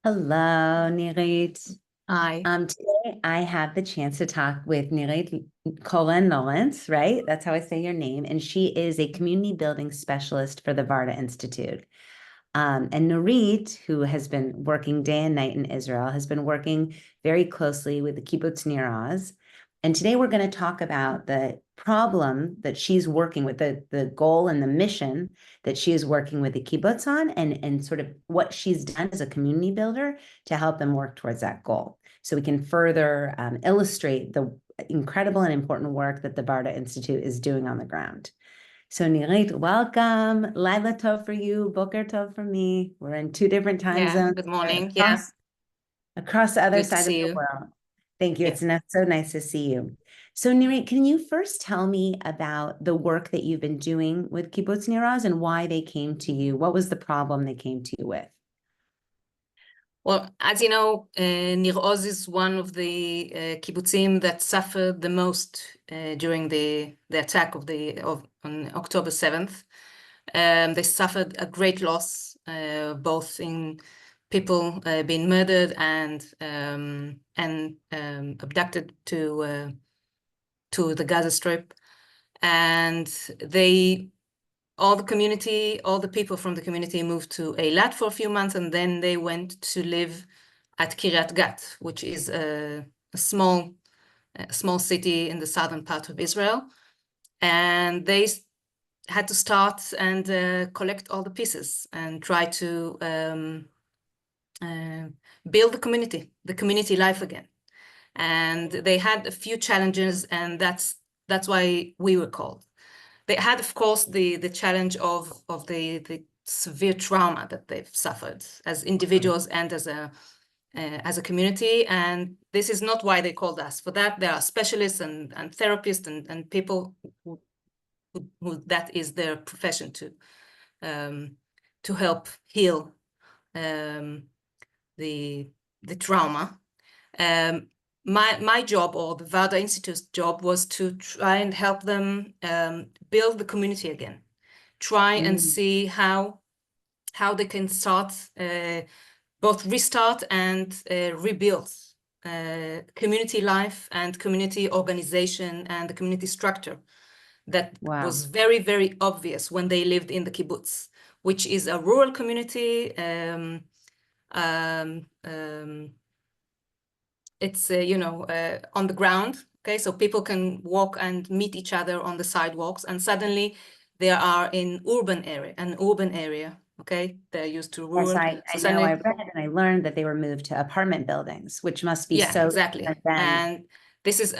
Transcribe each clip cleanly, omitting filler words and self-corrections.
Hello, Nirit. Hi. Today I have the chance to talk with Nirit Koren, right? That's how I say your name. And she is a community building specialist for the Varda Institute. And Nirit, who has been working day and night in Israel, has been working very closely with the Kibbutz Nir Oz. And today we're going to talk about the problem that she's working with, the goal and the mission that she is working with the kibbutz on, and sort of what she's done as a community builder to help them work towards that goal. So we can further illustrate the incredible and important work that the Varda Institute is doing on the ground. So Nirit, welcome. Laila Tov for you, Boker Tov for me. We're in two different time Yeah, zones good morning. Yeah, across the other good to side of see the you. world. Thank you. Yeah. It's so nice to see you. So Nirit, can you first tell me about the work that you've been doing with Kibbutz Nir Oz and why they came to you? What was the problem they came to you with? Well, as you know, Nir Oz is one of the kibbutzim that suffered the most during the attack on October 7th. They suffered a great loss, both in people being murdered and abducted to the Gaza Strip, and all the people from the community moved to Eilat for a few months, and then they went to live at Kiryat Gat, which is a small city in the southern part of Israel. And they had to start and collect all the pieces and try to build the community life again. And they had a few challenges, and that's why we were called. They had, of course, the challenge of the severe trauma that they've suffered as individuals and as a community. And this is not why they called us. For that, there are specialists and therapists and people who that is their profession to help heal the trauma. My job, or the Varda Institute's job, was to try and help them build the community again. Try and see how they can start, both restart and rebuild community life and community organization and the community structure that was very, very obvious when they lived in the kibbutz, which is a rural community. It's on the ground, okay, so people can walk and meet each other on the sidewalks, and suddenly they are in an urban area, okay, they're used to rural. Yes, I know, I read and I learned that they were moved to apartment buildings, which must be so exactly. And this is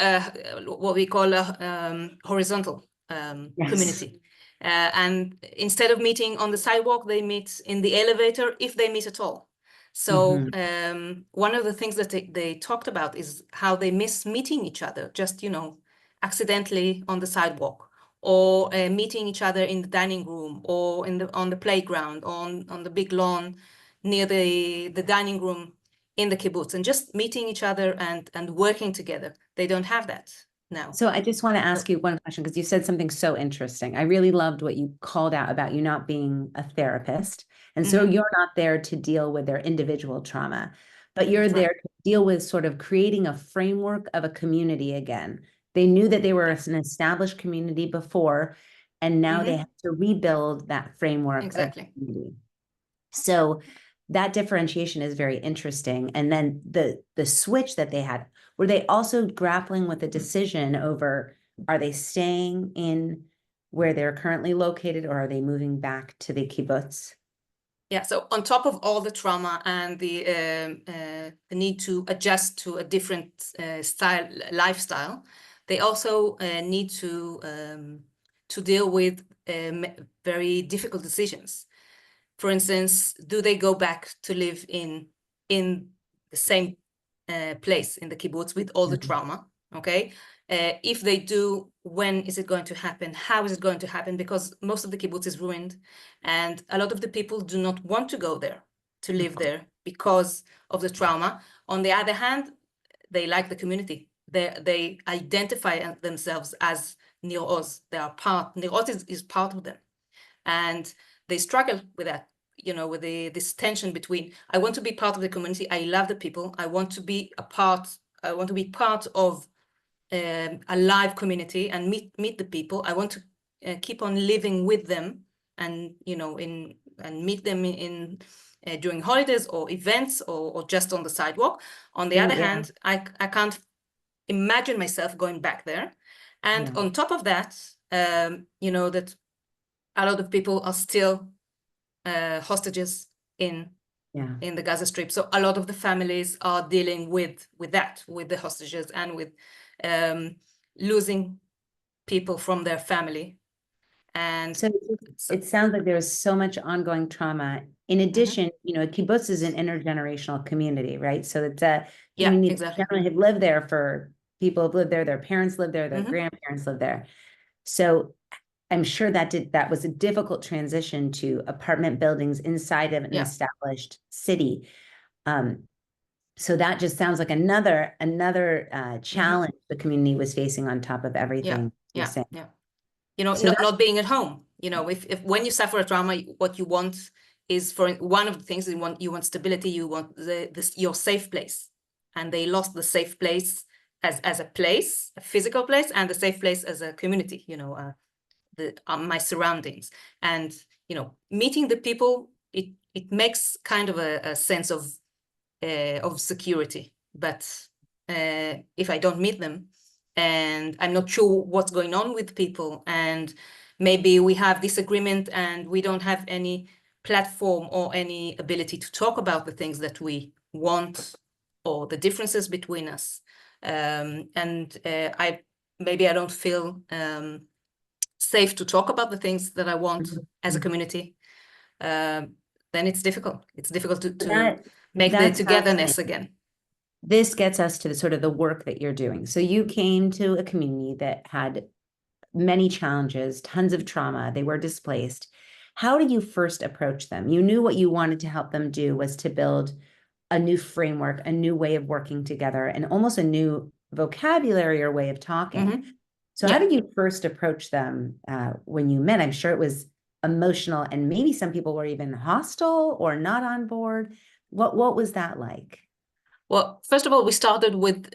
what we call a horizontal community. And instead of meeting on the sidewalk, they meet in the elevator, if they meet at all. So one of the things that they talked about is how they miss meeting each other, just, accidentally on the sidewalk, or meeting each other in the dining room, or on the playground, on the big lawn near the dining room in the kibbutz, and just meeting each other and working together. They don't have that now. So I just want to ask you one question, because you said something so interesting. I really loved what you called out about you not being a therapist. And so you're not there to deal with their individual trauma, but you're there to deal with sort of creating a framework of a community again. They knew that they were an established community before, and now they have to rebuild that framework of community. So that differentiation is very interesting. And then the switch that they had, were they also grappling with a decision over, are they staying in where they're currently located, or are they moving back to the kibbutz? Yeah, so on top of all the trauma and the need to adjust to a different lifestyle, they also need to deal with very difficult decisions. For instance, do they go back to live in the same place in the kibbutz with all the trauma? Okay, if they do, when is it going to happen? How is it going to happen? Because most of the kibbutz is ruined, and a lot of the people do not want to go there, to live there, because of the trauma. On the other hand, they like the community. They identify themselves as Nir Oz. They are part. Nir Oz is part of them, and they struggle with that. with this tension between, I want to be part of the community, I love the people, I want to be part of a live community and meet the people. I want to keep on living with them, and meet them in during holidays or events, or just on the sidewalk. On the other hand, I can't imagine myself going back there. And on top of that, that a lot of people are still hostages in the Gaza Strip. So a lot of the families are dealing with that, with the hostages, and with losing people from their family. And so it sounds like there was so much ongoing trauma. In addition, a kibbutz is an intergenerational community, right? So it's a community that generally have lived there for people have lived there, their parents lived there, their grandparents lived there. So I'm sure that was a difficult transition to apartment buildings inside of an established city. So that just sounds like another challenge the community was facing on top of everything you're saying. So not being at home. If when you suffer a trauma, what you want is, for one of the things, you want stability, you want your safe place. And they lost the safe place as a place, a physical place, and the safe place as a community, my surroundings. And meeting the people, it makes kind of a sense of security. But if I don't meet them, and I'm not sure what's going on with people, and maybe we have disagreement and we don't have any platform or any ability to talk about the things that we want or the differences between us, and I don't feel safe to talk about the things that I want as a community, then it's difficult. It's difficult to make the togetherness again. This gets us to the work that you're doing. So you came to a community that had many challenges, tons of trauma. They were displaced. How did you first approach them? You knew what you wanted to help them do was to build a new framework, a new way of working together, and almost a new vocabulary or way of talking. So how did you first approach them when you met? I'm sure it was emotional, and maybe some people were even hostile or not on board. What was that like? Well, first of all, we started with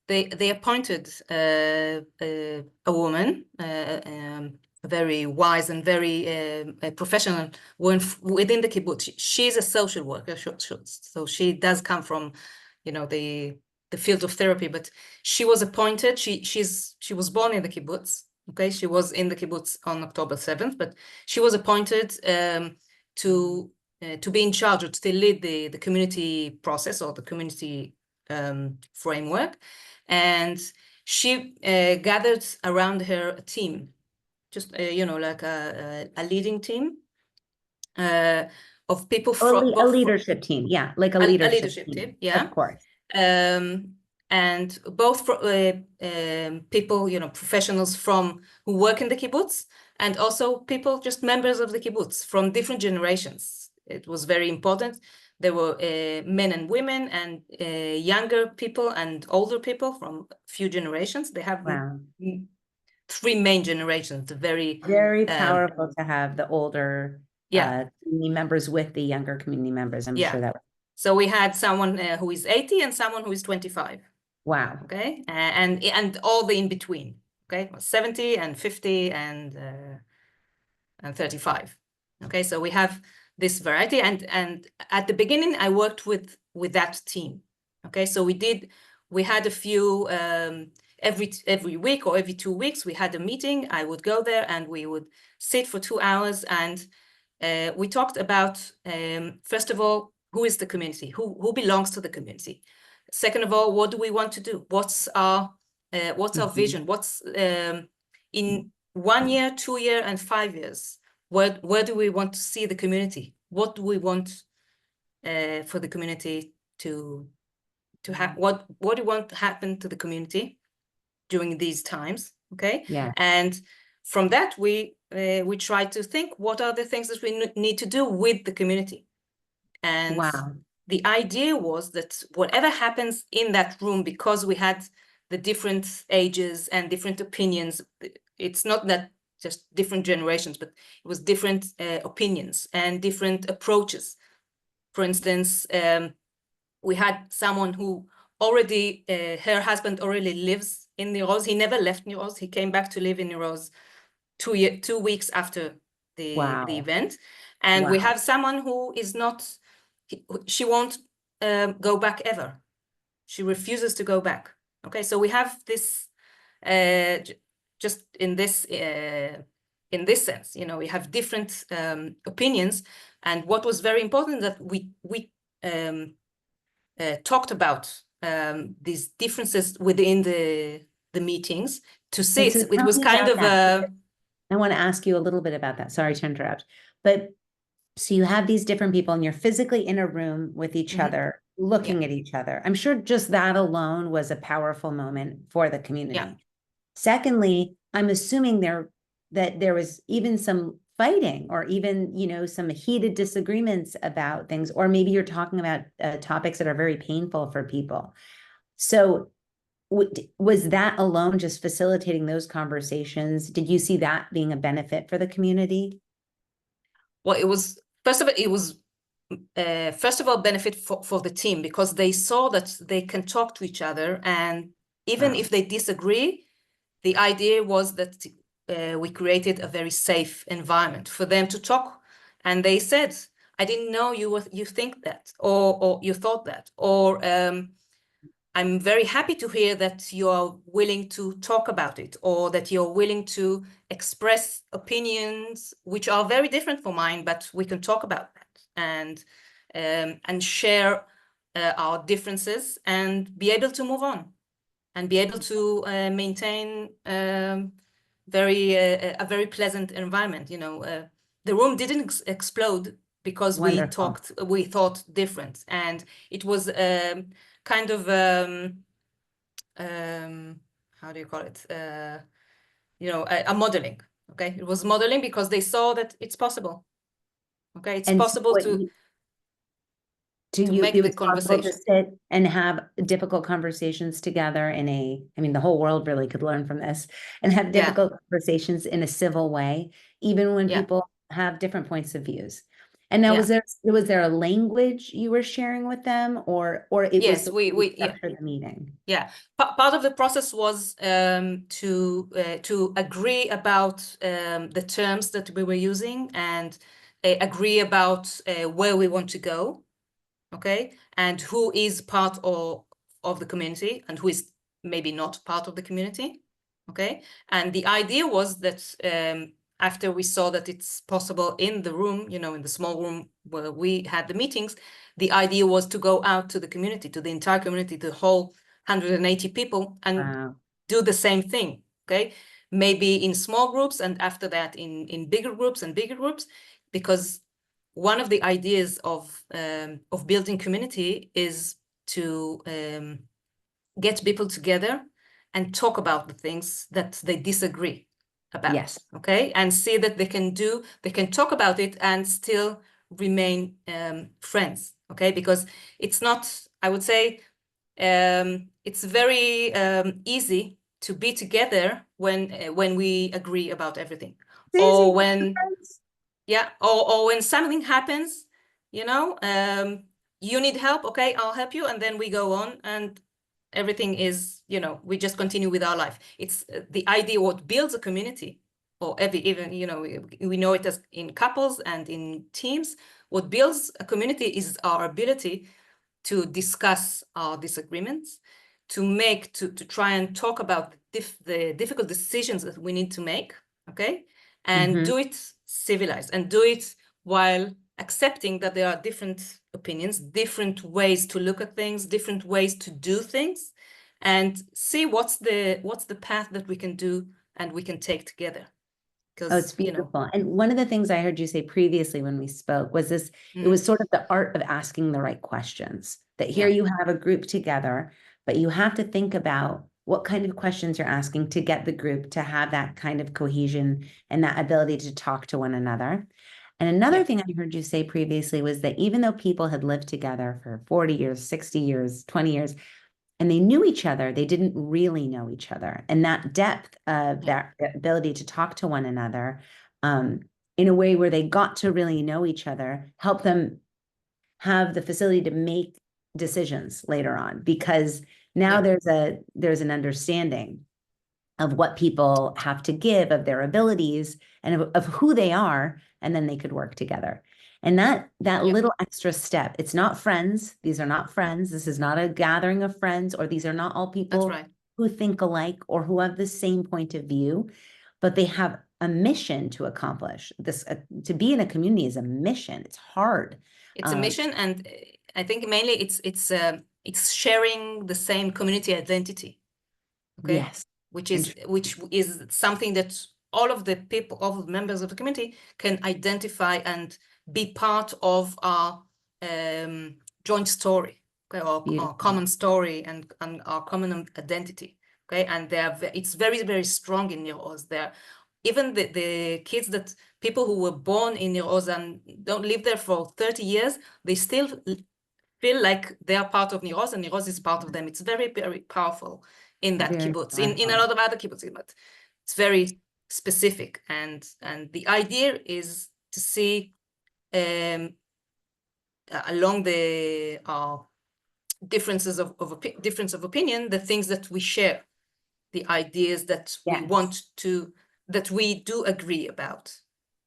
they appointed a woman, a very wise and very professional woman within the kibbutz. She's a social worker, so she does come from, the field of therapy. But she was appointed. She was born in the kibbutz. Okay, she was in the kibbutz on October 7th, but she was appointed to be in charge, or to lead the community process, or the community framework. And she gathered around her a team, just like a leading team of people from a leadership team, like a leadership team, of course. And both people, professionals who work in the kibbutz, and also people, just members of the kibbutz from different generations. It was very important. There were men and women, and younger people and older people from a few generations. They have three main generations. Very powerful to have the older community members with the younger community members. I'm sure that. So we had someone who is 80 and someone who is 25. Wow. Okay, and all the in between. Okay, 70 and 50 and 35. Okay, so we have this variety, and at the beginning I worked with that team. Okay, so we had a few every week or every 2 weeks we had a meeting. I would go there and we would sit for 2 hours, and we talked about first of all, who is the community, who belongs to the community. Second of all, what do we want to do? What's our vision? What's in 1 year, 2 year, and 5 years? Where do we want to see the community? What do we want for the community to have? What do you want to happen to the community during these times? Okay. Yeah. And from that, we try to think, what are the things that we need to do with the community? And the idea was that whatever happens in that room, because we had the different ages and different opinions, it's not that just different generations, but it was different opinions and different approaches. For instance, we had someone who already, her husband already lives in Niroz. He never left Niroz. He came back to live in Niroz 2 weeks after the event. And we have someone who is not, she won't go back ever. She refuses to go back. Okay, so we have this, just in this sense, you know, we have different opinions. And what was very important that we talked about these differences within the meetings to see so it was kind of a. I want to ask you a little bit about that. Sorry to interrupt, but so you have these different people and you're physically in a room with each other, looking at each other. I'm sure just that alone was a powerful moment for the community. Yeah. Secondly, I'm assuming that there was even some fighting or even, you know, some heated disagreements about things, or maybe you're talking about topics that are very painful for people. So was that alone just facilitating those conversations? Did you see that being a benefit for the community? Well, it was, first of all, benefit for the team, because they saw that they can talk to each other. And even if they disagree, the idea was that we created a very safe environment for them to talk. And they said, I didn't know you think that, or you thought that, or I'm very happy to hear that you are willing to talk about it, or that you're willing to express opinions which are very different from mine, but we can talk about that and share our differences and be able to move on and be able to maintain a very pleasant environment. You know, the room didn't explode because Wonderful. we thought different, and it was kind of how do you call it? You know, a modeling. Okay, it was modeling because they saw that it's possible. Okay, it's possible to make the conversation. To sit and have difficult conversations together I mean, the whole world really could learn from this, and have difficult conversations in a civil way, even when people have different points of views. And now, was there a language you were sharing with them, or it was the way we structured the meeting? Yeah, part of the process was to agree about the terms that we were using, and agree about where we want to go, okay, and who is part of the community and who is maybe not part of the community, okay. And the idea was that after we saw that it's possible in the room, you know, in the small room where we had the meetings, the idea was to go out to the community, to the entire community, the whole 180 people, and do the same thing, okay? Maybe in small groups, and after that in bigger groups and bigger groups, because one of the ideas of building community is to get people together and talk about the things that they disagree about. Yes. Okay, and see that they can talk about it and still remain friends. Okay, because it's not, I would say, it's very easy to be together when we agree about everything, or when or when something happens, you know, you need help, okay, I'll help you, and then we go on, and everything is, you know, we just continue with our life. It's the idea what builds a community, or even, you know, we know it as in couples and in teams. What builds a community is our ability to discuss our disagreements, to try and talk about the difficult decisions that we need to make, okay, and do it civilized, and do it while accepting that there are different opinions, different ways to look at things, different ways to do things, and see what's the path that we can do and we can take together. Oh, it's beautiful. And one of the things I heard you say previously when we spoke was this, it was sort of the art of asking the right questions. That here you have a group together, but you have to think about what kind of questions you're asking to get the group to have that kind of cohesion and that ability to talk to one another. And another thing I heard you say previously was that even though people had lived together for 40 years, 60 years, 20 years, and they knew each other, they didn't really know each other. And that depth of Yeah. that ability to talk to one another in a way where they got to really know each other helped them have the facility to make decisions later on, because now there's an understanding of what people have to give, of their abilities, and of who they are, and then they could work together. And that little extra step, it's not friends. These are not friends. This is not a gathering of friends, or these are not all That's people right. who think alike or who have the same point of view, but they have a mission to accomplish. This to be in a community is a mission. It's hard. It's a mission, and I think mainly it's sharing the same community identity. Okay, Yes. which is something that all of the people, all of the members of the community can identify and be part of our joint story, okay, or common story and our common identity. Okay, and it's very, very strong in Nir Oz. There, even the kids that people who were born in Nir Oz and don't live there for 30 years, they still feel like they are part of Nir Oz, and Nir Oz is part of them. It's very, very powerful in that kibbutz, in a lot of other kibbutzim, but it's very specific. And the idea is to see along the difference of opinion, the things that we share, the ideas that we want to, that we do agree about,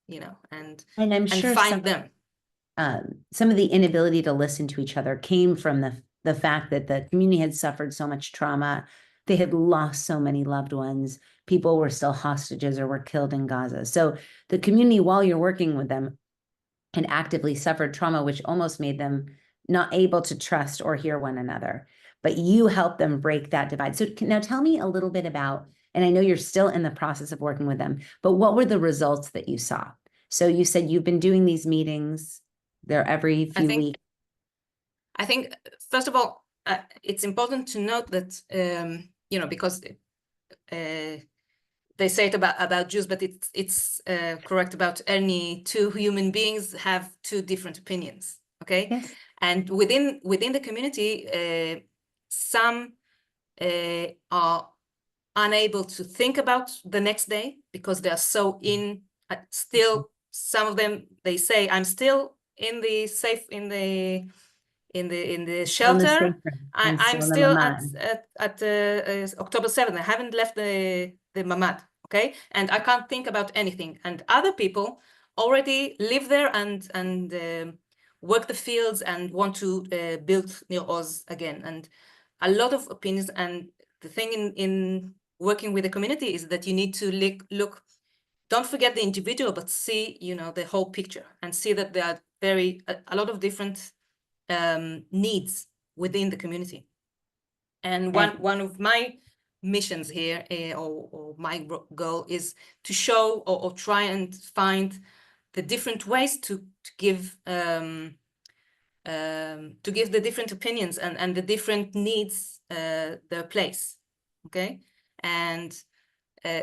you know, and I'm sure find them. Some of the inability to listen to each other came from the fact that the community had suffered so much trauma. They had lost so many loved ones. People were still hostages or were killed in Gaza. So the community, while you're working with them, had actively suffered trauma, which almost made them not able to trust or hear one another. But you helped them break that divide. So now tell me a little bit about, and I know you're still in the process of working with them, but what were the results that you saw? So you said you've been doing these meetings, they're every few weeks. I think, first of all, it's important to note that, you know, because they say it about Jews, but it's correct about any two human beings have two different opinions, okay? Yes. And within the community, some are unable to think about the next day because they are so in, still, some of them, they say, I'm still in the shelter. I'm still at October 7th. I haven't left the mamad, okay? And I can't think about anything. And other people already live there and work the fields and want to build Nir Oz again. And a lot of opinions. And the thing in working with the community is that you need to look, don't forget the individual, but see, you know, the whole picture and see that there are a lot of different needs within the community. And one of my missions here, or my goal, is to show or try and find the different ways to give the different opinions and the different needs their place. Okay, and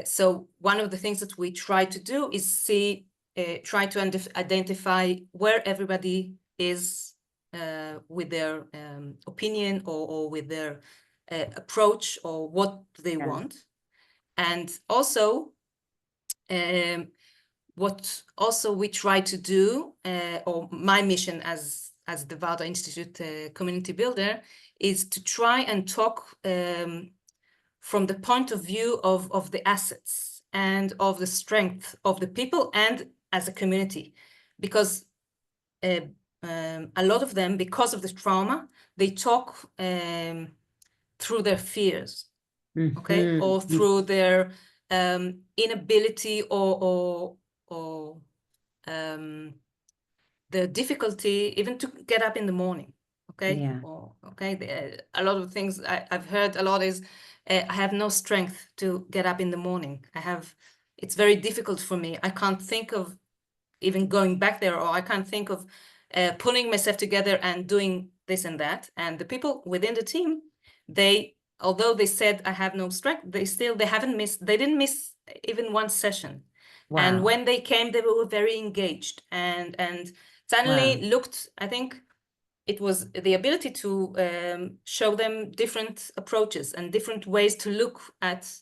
so one of the things that we try to do is try to identify where everybody is with their opinion or with their approach or what they want. And also, what also we try to do, or my mission as the Varda Institute community builder, is to try and talk from the point of view of the assets and of the strength of the people and as a community, because a lot of them, because of the trauma, they talk through their fears, okay, or through their inability or the difficulty even to get up in the morning, okay? Yeah. A lot of things I've heard a lot is, I have no strength to get up in the morning. It's very difficult for me. I can't think of even going back there, or I can't think of pulling myself together and doing this and that. And the people within the team, although they said I have no strength, they didn't miss even one session. Wow. And when they came, they were very engaged and suddenly looked, I think, it was the ability to show them different approaches and different ways to look at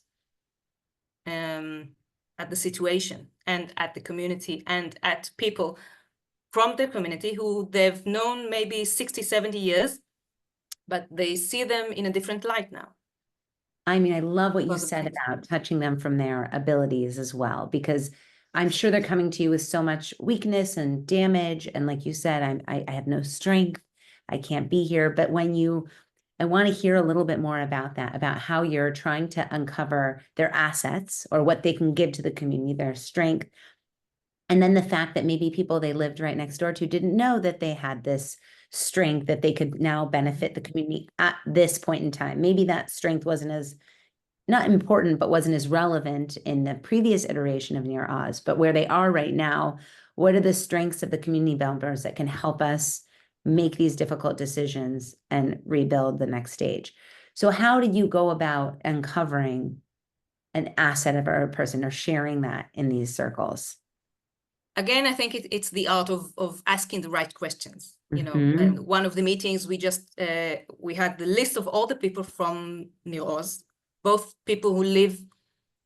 the situation and at the community and at people from the community who they've known maybe 60, 70 years, but they see them in a different light now. I mean, I love what you Because of said this. about touching them from their abilities as well, because I'm sure they're coming to you with so much weakness and damage. And like you said, I have no strength. I can't be here. But I want to hear a little bit more about that, about how you're trying to uncover their assets or what they can give to the community, their strength. And then the fact that maybe people they lived right next door to didn't know that they had this strength that they could now benefit the community at this point in time. Maybe that strength wasn't as not important, but wasn't as relevant in the previous iteration of Near Oz. But where they are right now, what are the strengths of the community members that can help us make these difficult decisions and rebuild the next stage? So how did you go about uncovering an asset of a person or sharing that in these circles? Again, I think it's the art of asking the right questions. You know, Mhm. and one of the meetings we just we had the list of all the people from Nir Oz, both people who live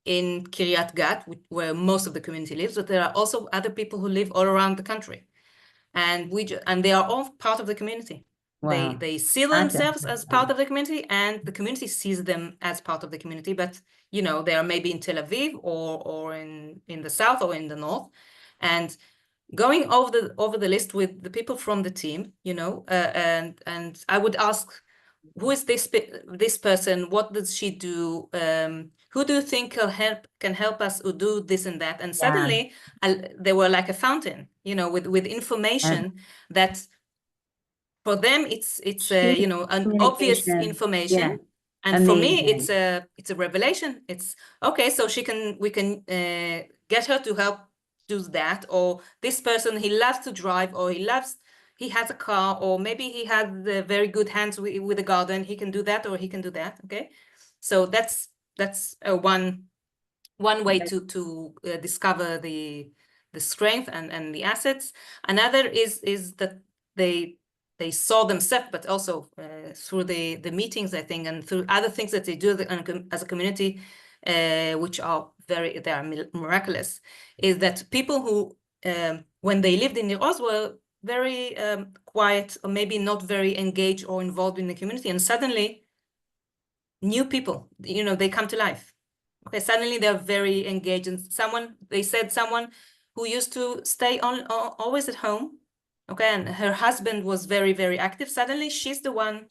in Kiryat Gat, where most of the community lives, but there are also other people who live all around the country, and they are all part of the community. Wow. They see themselves as part of the community, and the community sees them as part of the community. But you know, they are maybe in Tel Aviv or in the south or in the north, and going over the list with the people from the team, you know, and I would ask, who is this person? What does she do? Who do you think can help us or do this and that? And suddenly, they were like a fountain, you know, with information that for them it's you know, an obvious information. Yeah. And for me, it's a revelation. It's okay, so we can get her to help do that. Or this person, he loves to drive, or he has a car, or maybe he has very good hands with a garden. He can do that, or he can do that. Okay, so that's one way to discover the strength and the assets. Another is that they saw themselves, but also through the meetings, I think, and through other things that they do as a community, which are they are miraculous, is that people who when they lived in Nir Oz were very quiet, or maybe not very engaged or involved in the community, and suddenly new people, you know, they come to life. Okay, suddenly they're very engaged. And they said someone who used to stay always at home, okay, and her husband was very, very active. Suddenly she's the one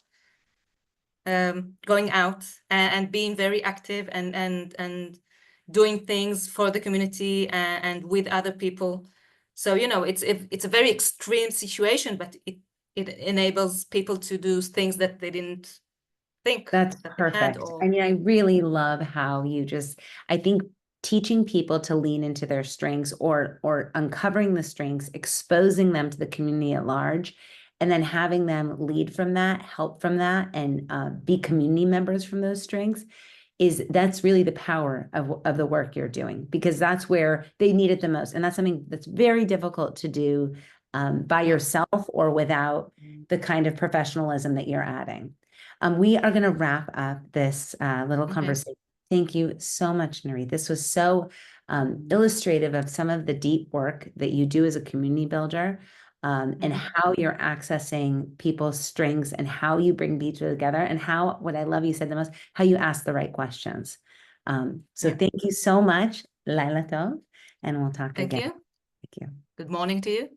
going out and being very active and doing things for the community and with other people. So, you know, it's a very extreme situation, but it enables people to do things that they didn't think That's that they had. perfect. I mean, I really love how I think teaching people to lean into their strengths or uncovering the strengths, exposing them to the community at large, and then having them lead from that, help from that, and be community members from those strengths that's really the power of the work you're doing, because that's where they need it the most. And that's something that's very difficult to do by yourself or without the kind of professionalism that you're adding. We are going to wrap up this little conversation. Thank you so much, Nirit. This was so illustrative of some of the deep work that you do as a community builder, and how you're accessing people's strengths and how you bring people together, and how, what I love you said the most, how you ask the right questions. Thank you so much, Laila Tov, and we'll talk again. Thank you. Thank you. Good morning to you.